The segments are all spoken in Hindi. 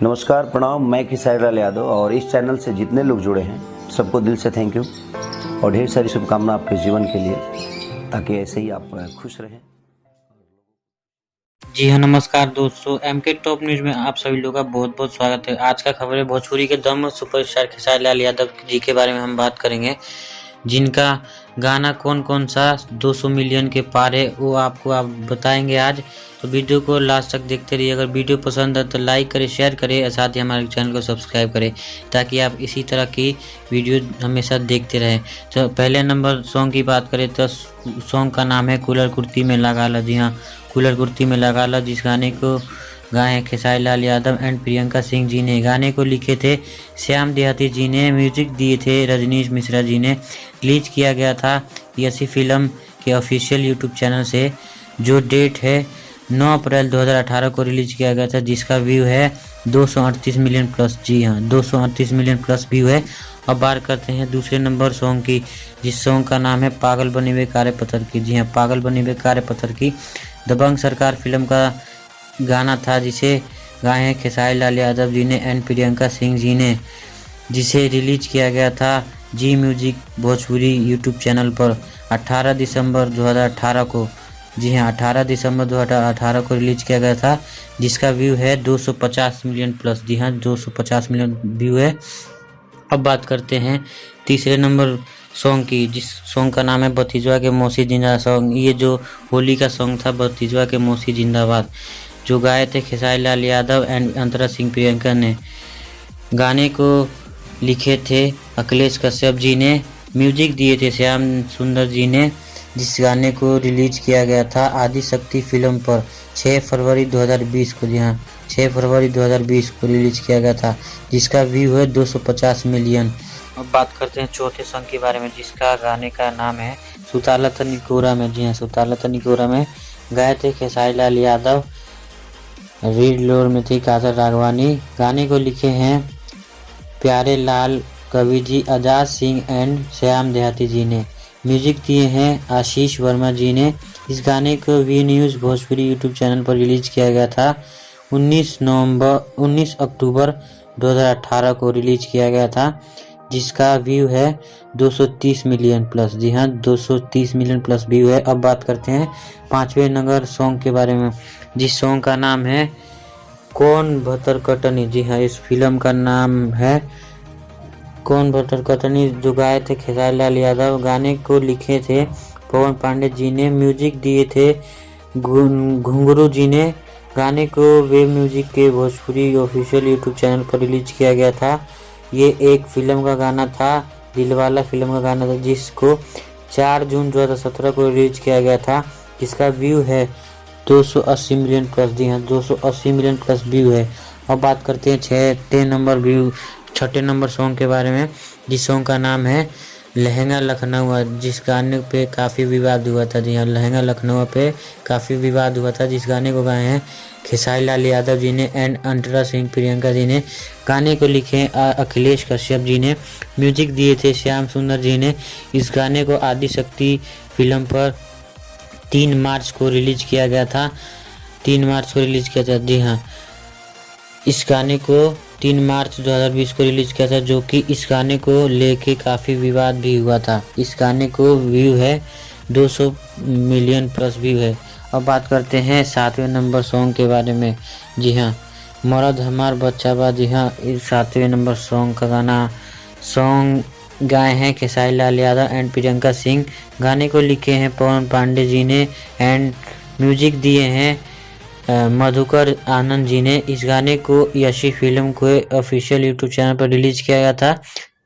नमस्कार, प्रणाम। मैं खेसारी लाल यादव और इस चैनल से जितने लोग जुड़े हैं सबको दिल से थैंक यू और ढेर सारी शुभकामना आपके जीवन के लिए, ताकि ऐसे ही आप खुश रहें। जी हाँ, नमस्कार दोस्तों। एमके टॉप न्यूज में आप सभी लोगों का बहुत बहुत स्वागत है। आज का खबर है भोजपुरी के दम सुपरस्टार खेसारी लाल यादव जी के बारे में हम बात करेंगे, जिनका गाना कौन कौन सा 200 मिलियन के पार है वो आपको आप बताएंगे आज। तो वीडियो को लास्ट तक देखते रहिए। अगर वीडियो पसंद है तो लाइक करें, शेयर करें और साथ ही हमारे चैनल को सब्सक्राइब करें, ताकि आप इसी तरह की वीडियो हमेशा देखते रहें। तो पहले नंबर सॉन्ग की बात करें तो सॉन्ग का नाम है कूलर कुर्ती में लगा ला। जी हाँ, कूलर कुर्ती में लगा ला, जिस गाने को गाए हैं खेसारी लाल यादव एंड प्रियंका सिंह जी ने। गाने को लिखे थे श्याम देहाती जी ने, म्यूजिक दिए थे रजनीश मिश्रा जी ने। रिलीज किया गया था यसी फिल्म के ऑफिशियल यूट्यूब चैनल से, जो डेट है 9 अप्रैल 2018 को रिलीज किया गया था, जिसका व्यू है 238 मिलियन प्लस। जी हाँ, 238 मिलियन प्लस व्यू है। अब बात करते हैं दूसरे नंबर सॉन्ग की, जिस सॉन्ग का नाम है पागल बने हुए कारे पत्थर की। जी हाँ, पागल बने हुए कारे पत्थर की दबंग सरकार फिल्म का गाना था, जिसे गाए हैं खेसारी लाल यादव जी ने एंड प्रियंका सिंह जी ने, जिसे रिलीज किया गया था जी म्यूजिक भोजपुरी यूट्यूब चैनल पर 18 दिसंबर 2018 को। जी हाँ, 18 दिसंबर 2018 को रिलीज किया गया था, जिसका व्यू है 250 मिलियन प्लस। जी हाँ, 250 मिलियन व्यू है। अब बात करते हैं तीसरे नंबर सॉन्ग की, जिस सॉन्ग का नाम है भतीजवा के मौसी जिंदाबाद सॉन्ग। ये जो होली का सॉन्ग था भतीजवा के मौसी जिंदाबाद, जो गाए थे खेसारी लाल यादव एंड अंतरा सिंह प्रियंका ने। गाने को लिखे थे अखिलेश कश्यप जी ने, म्यूजिक दिए थे श्याम सुंदर जी ने। जिस गाने को रिलीज किया गया था आदि शक्ति फिल्म पर 6 फरवरी 2020 को। जी हाँ, 6 फरवरी 2020 को रिलीज किया गया था, जिसका व्यू है 250 मिलियन। अब बात करते हैं चौथे सॉन्ग के बारे में, जिसका गाने का नाम है सुताला तनी कोरा में। जी हाँ, सुताला तनी कोरा में गाए थे खेसारी लाल यादव, रीड लोर में थी काजल राघवानी। गाने को लिखे हैं प्यारे लाल कवि जी, आजाद सिंह एंड श्याम देहाती जी ने। म्यूजिक दिए हैं आशीष वर्मा जी ने। इस गाने को V news Bhojpuri YouTube channel पर रिलीज किया गया था 19 अक्टूबर 2018 को रिलीज किया गया था, जिसका व्यू है 230 मिलियन प्लस। जी हाँ, 230 मिलियन प्लस व्यू है। अब बात करते हैं पांचवें नंबर सॉन्ग के बारे में, जिस सॉन्ग का नाम है कौन भतर कटनी। जी हाँ, इस फिल्म का नाम है कौन भतर कटनी, जो गाए थे खेसारी लाल यादव। गाने को लिखे थे पवन पांडे जी ने, म्यूजिक दिए थे घुंगरू जी ने। गाने को वेब म्यूजिक के भोजपुरी ऑफिशियल यूट्यूब चैनल पर रिलीज किया गया था। ये एक फिल्म का गाना था, दिलवाला फिल्म का गाना था, जिसको 4 जून 2017 को रिलीज किया गया था, जिसका व्यू है 280 मिलियन प्लस। जी हाँ, 280 मिलियन प्लस व्यू है। अब बात करते हैं छठे नंबर सॉन्ग के बारे में, जिस सॉन्ग का नाम है लहंगा लखनऊ, जिस गाने पे काफ़ी विवाद हुआ था। जी हाँ, लहंगा लखनऊ पे काफ़ी विवाद हुआ था, जिस गाने को गाए हैं खेसारी लाल यादव जी ने एंड अंतरा सिंह प्रियंका जी ने। गाने को लिखे अखिलेश कश्यप जी ने, म्यूजिक दिए थे श्याम सुंदर जी ने। इस गाने को आदि शक्ति फिल्म पर 3 मार्च को रिलीज किया गया था। 3 मार्च को रिलीज किया था। जी हाँ, इस गाने को 3 मार्च 2020 को रिलीज किया था, जो कि इस गाने को लेके काफ़ी विवाद भी हुआ था। इस गाने को व्यू है 200 मिलियन प्लस व्यू है। अब बात करते हैं 7वें नंबर सॉन्ग के बारे में। जी हाँ, मरद हमार बच्चा बा। जी हाँ, इस 7वें नंबर सॉन्ग का सॉन्ग गाए हैं खेसारी लाल यादव एंड प्रियंका सिंह। गाने को लिखे हैं पवन पांडे जी ने एंड म्यूजिक दिए हैं मधुकर आनंद जी ने। इस गाने को यशी फिल्म को ऑफिशियल यूट्यूब चैनल पर रिलीज किया गया था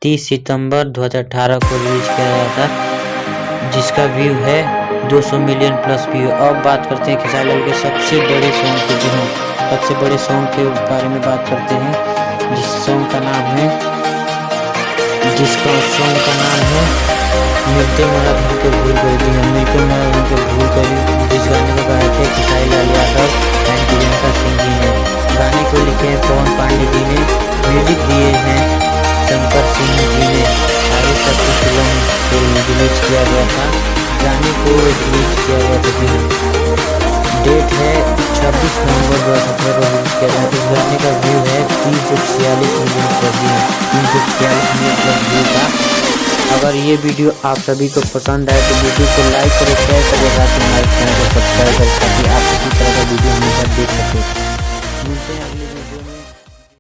30 सितंबर 2018 को रिलीज किया गया था, जिसका व्यू है 200 मिलियन प्लस व्यू। अब बात करते हैं खेसारी लाल के सबसे बड़े सॉन्ग के। जी हाँ, सबसे बड़े सॉन्ग के बारे में बात करते हैं, जिसका सॉन्ग का नाम है मिलते मेरा धन को भूल गई। जी हाँ, मिलते मेरा धन को भूल गई, जिस गाने को गाए थे खेसारी लाल यादव एंड प्रियंका सिंह जी ने। गाने को लिखे हैं पवन पांडे जी ने, म्यूजिक दिए हैं शंकर सिंह जी ने। आदि शक्ति फिल्म को रिलीज किया गया था। गाने को रिलीज किया गया था, डेट है 26 नवंबर 2017 को रिलीज किया गया। इस गाने का व्यू है अगर ये वीडियो आप सभी को पसंद आए तो वीडियो को लाइक करें, शेयर करें, साथ ही हमारे चैनल को सब्सक्राइब करें ताकि आप